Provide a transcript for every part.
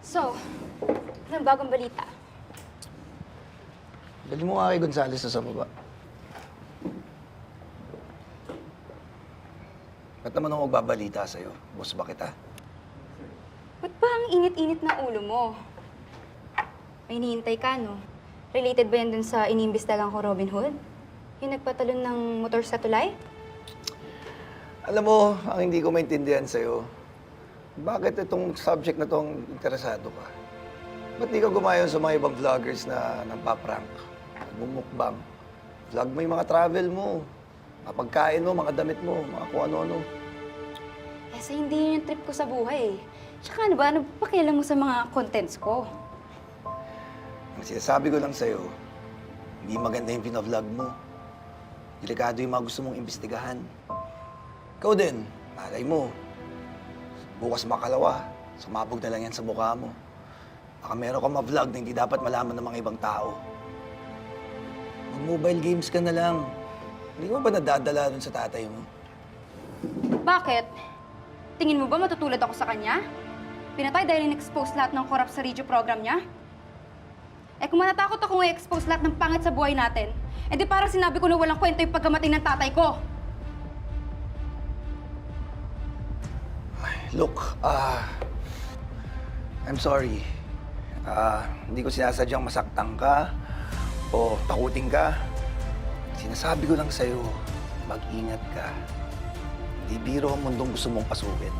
So, anong bagong balita? Dali mo nga kay Gonzales sa baba. Ba't naman ako magbabalita sa'yo? Boss ba kita? Ba't ba ang init-init na ulo mo? May hinihintay ka, no? Related ba yan dun sa iniimbestigahan ko, Robin Hood? Yung nagpatalon ng motor sa tulay? Alam mo, ang hindi ko maintindihan sa'yo, bakit itong subject na itong interesado ka? Ba't di ka gumayon sa mga ibang vloggers na nagpa-prank? Nagmumukbang? Vlog mo yung mga travel mo, mga pagkain mo, mga damit mo, mga kung ano-ano. Kasi hindi yun yung trip ko sa buhay. Tsaka ano ba, ano ba pakialam mo sa mga contents ko? Ang sinasabi ko lang sa'yo, hindi maganda yung pinavlog mo. Delikado yung mga gusto mong imbestigahan. Ikaw din, malay mo. Bukas makalawa, sumabog na lang yan sa mukha mo. Baka meron kang ma-vlog na hindi dapat malaman ng mga ibang tao. Mag-mobile games ka na lang. Hindi mo ba nadadala dun sa tatay mo? Bakit? Tingin mo ba matutulad ako sa kanya? Pinatay dahil in-expose lahat ng korap sa radio program niya? Eh kung matatakot akong i-expose lahat ng pangit sa buhay natin, eh di parang sinabi ko na walang kwento yung pagkamatay ng tatay ko. Look, I'm sorry. Hindi ko sinasadyang masaktan ka o takutin ka. Sinasabi ko lang sa'yo, mag-ingat ka. Hindi biro ang mundong gusto mong pasukin.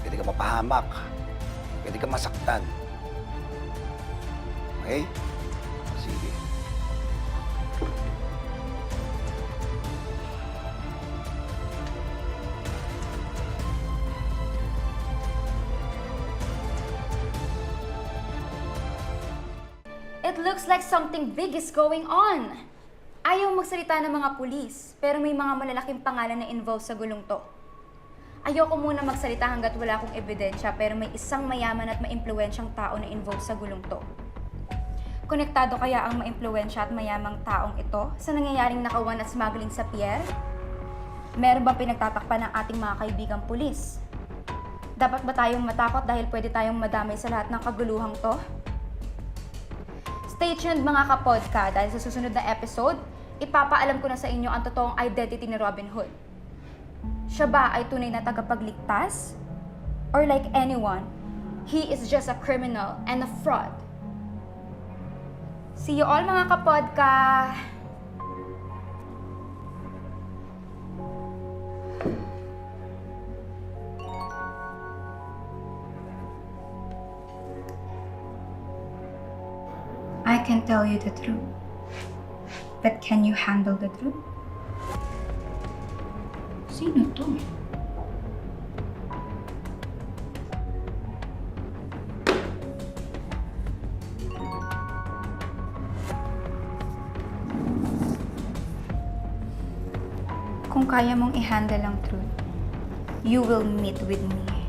Pwede ka mapahamak. Pwede ka masaktan. Okay? Sige. It looks like something big is going on. Ayaw magsalita ng mga pulis, pero may mga malalaking pangalan na involved sa gulong to. Ayoko muna magsalita hanggat wala akong ebidensya, pero may isang mayaman at maimpluwensyang tao na involved sa gulong to. Konektado kaya ang maimpluwensya at mayamang taong ito sa nangyayaring nakawan at smuggling sa pier? Meron bang pinagtatakpan ng ating mga kaibigang pulis? Dapat ba tayong matakot dahil pwede tayong madamay sa lahat ng kaguluhang to? Stay tuned mga kapodka dahil sa susunod na episode, ipapaalam ko na sa inyo ang totoong identity ni Robin Hood. Siya ba ay tunay na tagapagligtas? Or like anyone, he is just a criminal and a fraud? See you all mga kapodka! I can tell you the truth. But can you handle the truth? Sino to? Kung kaya mong i-handle ang truth, you will meet with me.